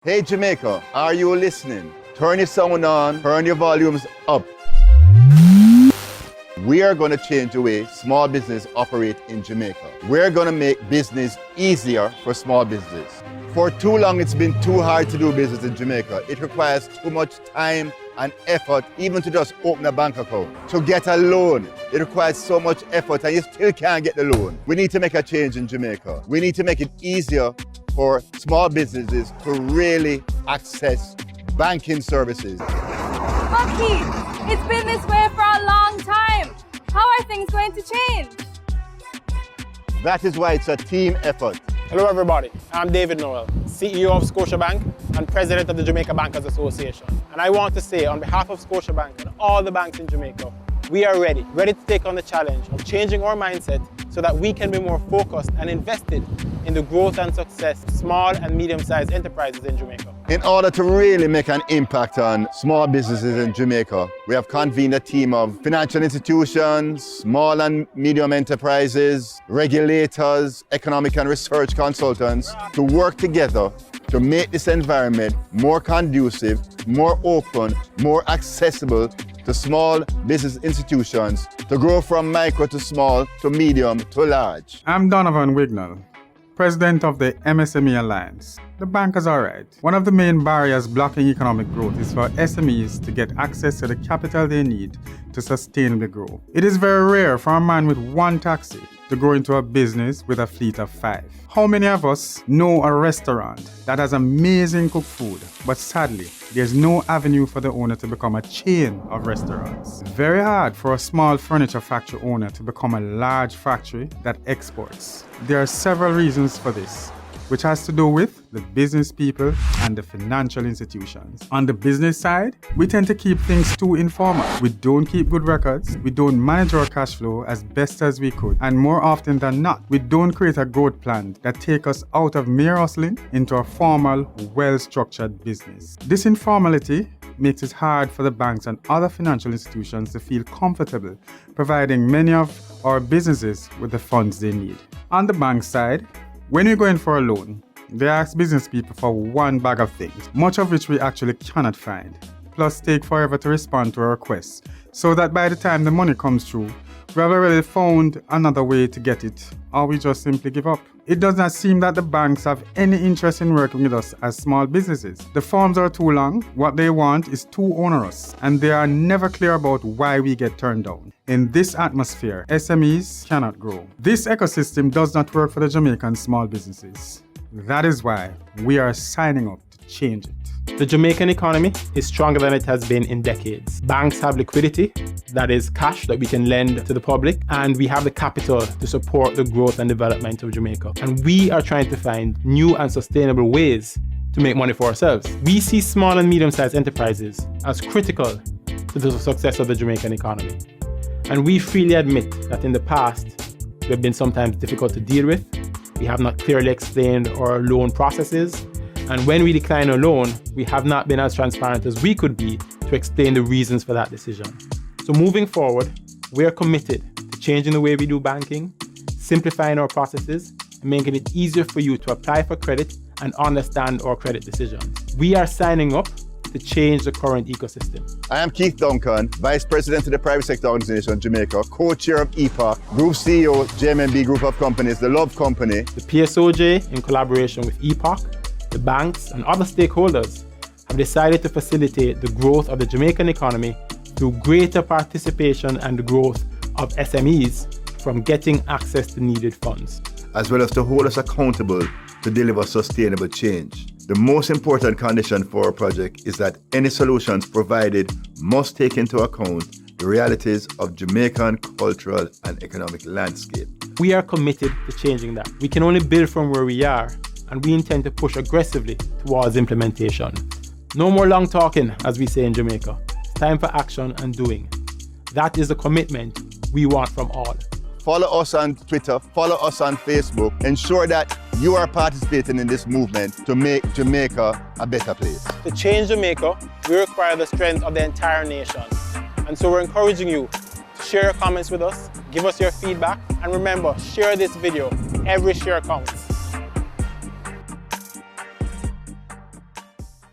Hey Jamaica, are you listening? Turn your sound on, turn your volumes up. We are going to change the way small business operate in Jamaica. We're going to make business easier for small business. For too long, it's been too hard to do business in Jamaica. It requires too much time and effort, even to just open a bank account. To get a loan, it requires so much effort and you still can't get the loan. We need to make a change in Jamaica. We need to make it easier for small businesses to really access banking services. But Keith, it's been this way for a long time. How are things going to change? That is why it's a team effort. Hello everybody, I'm David Noel, CEO of Scotiabank and President of the Jamaica Bankers Association. And I want to say on behalf of Scotiabank and all the banks in Jamaica, we are ready to take on the challenge of changing our mindset so that we can be more focused and invested in the growth and success of small and medium-sized enterprises in Jamaica. In order to really make an impact on small businesses in Jamaica, we have convened a team of financial institutions, small and medium enterprises, regulators, economic and research consultants to work together to make this environment more conducive, more open, more accessible to small business institutions to grow from micro to small to medium to large. I'm Donovan Wignall, President of the MSME Alliance. The bankers are right. One of the main barriers blocking economic growth is for SMEs to get access to the capital they need to sustainably grow. It is very rare for a man with one taxi to grow into a business with a fleet of 5. How many of us know a restaurant that has amazing cooked food, but sadly, there's no avenue for the owner to become a chain of restaurants? Very hard for a small furniture factory owner to become a large factory that exports. There are several reasons for this, which has to do with the business people and the financial institutions. On the business side, we tend to keep things too informal. We don't keep good records, we don't manage our cash flow as best as we could, and more often than not, we don't create a growth plan that takes us out of mere hustling into a formal, well-structured business. This informality makes it hard for the banks and other financial institutions to feel comfortable providing many of our businesses with the funds they need. On the bank side, when we go in for a loan, they ask business people for one bag of things, much of which we actually cannot find, plus take forever to respond to a request, so that by the time the money comes through, we have already found another way to get it, or we just simply give up. It does not seem that the banks have any interest in working with us as small businesses. The forms are too long, what they want is too onerous, and they are never clear about why we get turned down. In this atmosphere, SMEs cannot grow. This ecosystem does not work for the Jamaican small businesses. That is why we are signing up to change it. The Jamaican economy is stronger than it has been in decades. Banks have liquidity, that is cash that we can lend to the public, and we have the capital to support the growth and development of Jamaica. And we are trying to find new and sustainable ways to make money for ourselves. We see small and medium-sized enterprises as critical to the success of the Jamaican economy. And we freely admit that in the past, we have been sometimes difficult to deal with. We have not clearly explained our loan processes. And when we decline a loan, we have not been as transparent as we could be to explain the reasons for that decision. So moving forward, we are committed to changing the way we do banking, simplifying our processes, and making it easier for you to apply for credit and understand our credit decisions. We are signing up to change the current ecosystem. I am Keith Duncan, Vice President of the Private Sector Organization Jamaica, Co-Chair of EPOC, Group CEO, JMB Group of Companies, the Love Company. The PSOJ, in collaboration with EPOC, the banks and other stakeholders, have decided to facilitate the growth of the Jamaican economy through greater participation and the growth of SMEs from getting access to needed funds, as well as to hold us accountable to deliver sustainable change. The most important condition for our project is that any solutions provided must take into account the realities of Jamaican cultural and economic landscape. We are committed to changing that. We can only build from where we are, and we intend to push aggressively towards implementation. No more long talking, as we say in Jamaica. It's time for action and doing. That is the commitment we want from all. Follow us on Twitter, follow us on Facebook. Ensure that you are participating in this movement to make Jamaica a better place. To change Jamaica, we require the strength of the entire nation. And so we're encouraging you to share your comments with us, give us your feedback, and remember, share this video. Every share counts.